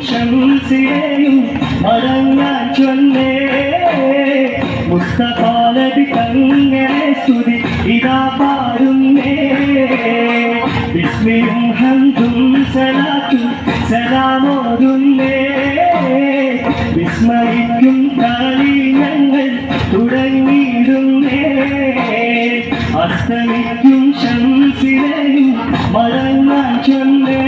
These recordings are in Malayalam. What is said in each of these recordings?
ശംസിനെയും മടങ്ങാൻ ചൊന്നേ മുസ്തഫാനബി തങ്ങളെ സ്തുതി ഇതാ പാടുന്നേ ബിസ്മിയും ഹംദും സലാത്തും സലാമോതുന്നേ വിസ്മയിക്കും കാലീനങ്ങൾ തുടങ്ങിയിടുന്നേ അസ്തമിക്കും ശംസിനെയും മടങ്ങാൻ ചൊന്നേ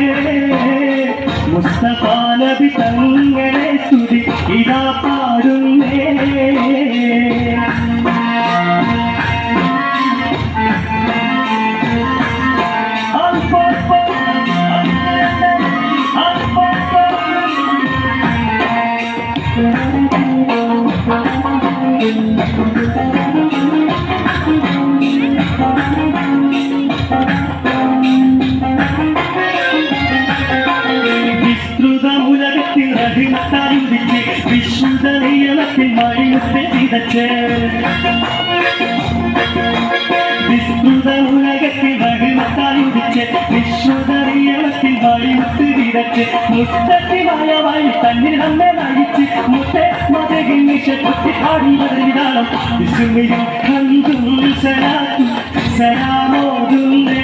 മുസ്തഫാനബി തങ്ങളെ സ്തുതി ഇതാ പാടുന്നേ വിസ്തൃതമുലകത്തിൽ റഹിമത്തായുദിച്ച് വിശുദ്ധ നിയമത്തിൽ മണിമുത്തെ വിതച്ച് വിസ്തൃതമുലകത്തിൽ റഹിമത്തായുദിച്ച് വിശുദ്ധ നിയമത്തിൽ മണിമുത്ത് വിതച്ച് മുസ്തഖിമായ തന്നിൽ നമ്മെ നയിച്ച് മുത്തെ മതകിൽ നിശത്തി പാടുന്നത് വിധാനം വിസ്മയും ഹംദും സലാത്തും സലാമോതുന്നേ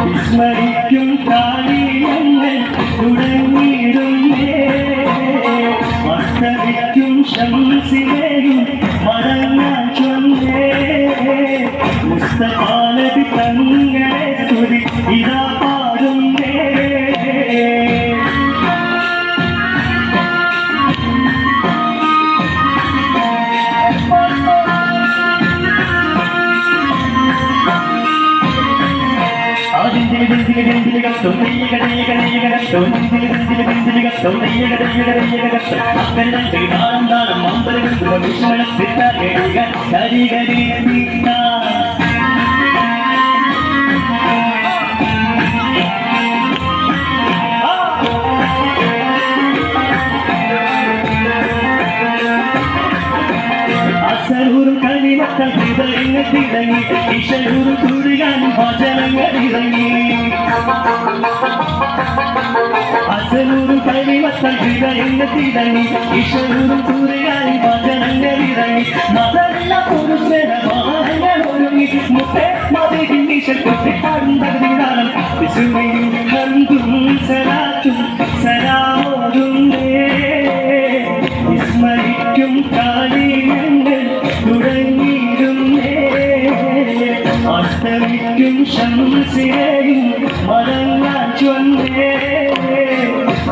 വിസ്മരിക്കും കാലീനങ്ങൾ തുടങ്ങിയിടുന്നേ അസ്തമിക്കും ശംസിനെയും മടങ്ങാൻ ചൊന്നേ മുസ്തഫാനബി തങ്ങളെ സ്തുതി ഇതാ പാടുന്നേ അസലൂരും കളിമക്കൾ ഹൃദയങ്ങൾ തിളങ്ങി ഇശലൂരും കുറുകാനും ഭജനങ്ങൾ ഇറങ്ങി അസലൂരും കളിമക്കൾ ഹൃദയങ്ങൾ തിളങ്ങി ഇശലൂരും കുറുകാനും ഭജനങ്ങൾ ഇറങ്ങി മതല്ല പുരുഷരമാനങ്ങൾ ഒരുങ്ങി മുത്തേ മതകിൻ നിശത്തി പാടുന്നതിനാലും വിസ്മയും ഹംദും സലാത്തും സലാമോതുന്നേ വിസ്മരിക്കും കാലീനങ്ങൾ തുടങ്ങിയിടുന്നേ അസ്തമിക്കും ശംസിനെയും മടങ്ങാൻ ചൊന്നേ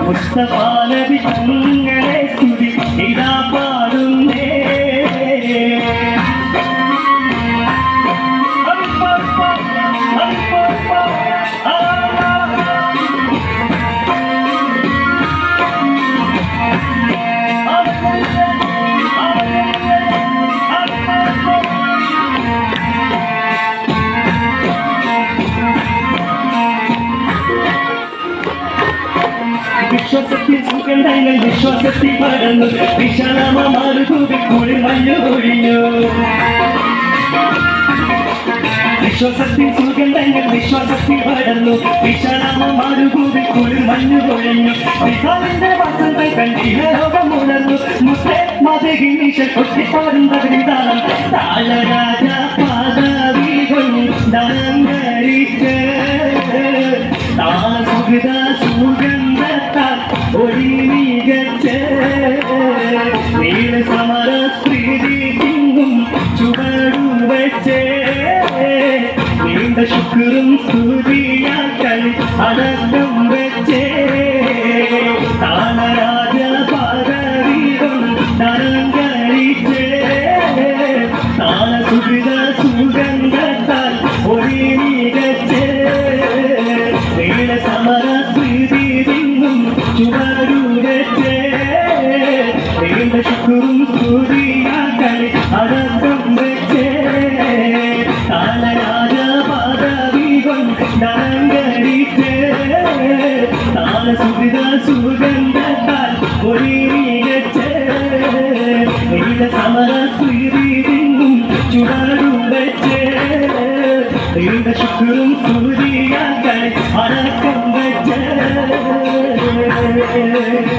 മുസ്തഫാനബി തങ്ങളെ സ്തുതി ഇതാ പാടുന്നേ വിശ്വാസത്തിൽ സുഗന്ധങ്ങൾ വിശ്വാസത്തിൽ പടർന്നു വിശാലമാറുകൂടി മഞ്ഞു ഒഴിഞ്ഞു വിശ്വാസത്തിൽ സുഗന്ധങ്ങൾ വിശ്വാസത്തിൽ പടർന്നു വിശാലമാറുകൂടി മഞ്ഞു ഒഴിഞ്ഞു വിധാവിന്റെ വസന്ത കണ്ടിന ലോകമുണർന്നു മുത്തേ മതകിൻ നിശത്തി പാടുന്നതിനാലും താളരാജ പാദവി കൊണ്ടലങ്കരിച്ച് താസുഗത സുഗന്ധത്താൽ ഒഴി മികച്ച് നീല സമര സ്ത്രീ തിങ്ങും ചുവടു വെച്ച് നീണ്ട ശുക്രും സ്തുതിയാക്കൾ അടക്കം വെച്ച് താളരാജ പാദവി കൊണ്ടലങ്കരിച്ച് താളസുഗത സുഗന്ധത്താൽ ഒഴി മികച്ച് നീല സമര സ്ത്രീ തിങ്ങും ചുവടു വെച്ച് നീണ്ട ശുക്രും സ്തുതിയാക്കൾ അടക്കം വെച്ച് താളരാജ പാദവി കൊണ്ടലങ്കരിച്ച് താളസുഗത സുഗന്ധത്താൽ ഒഴി മികച്ച് നീല സമര സ്ത്രീ തിങ്ങും ചുവടു വെച്ച് നീണ്ട ശുക്രും സ്തുതിയാക്കൾ അടക്കം വെച്ച് വെച്ചേ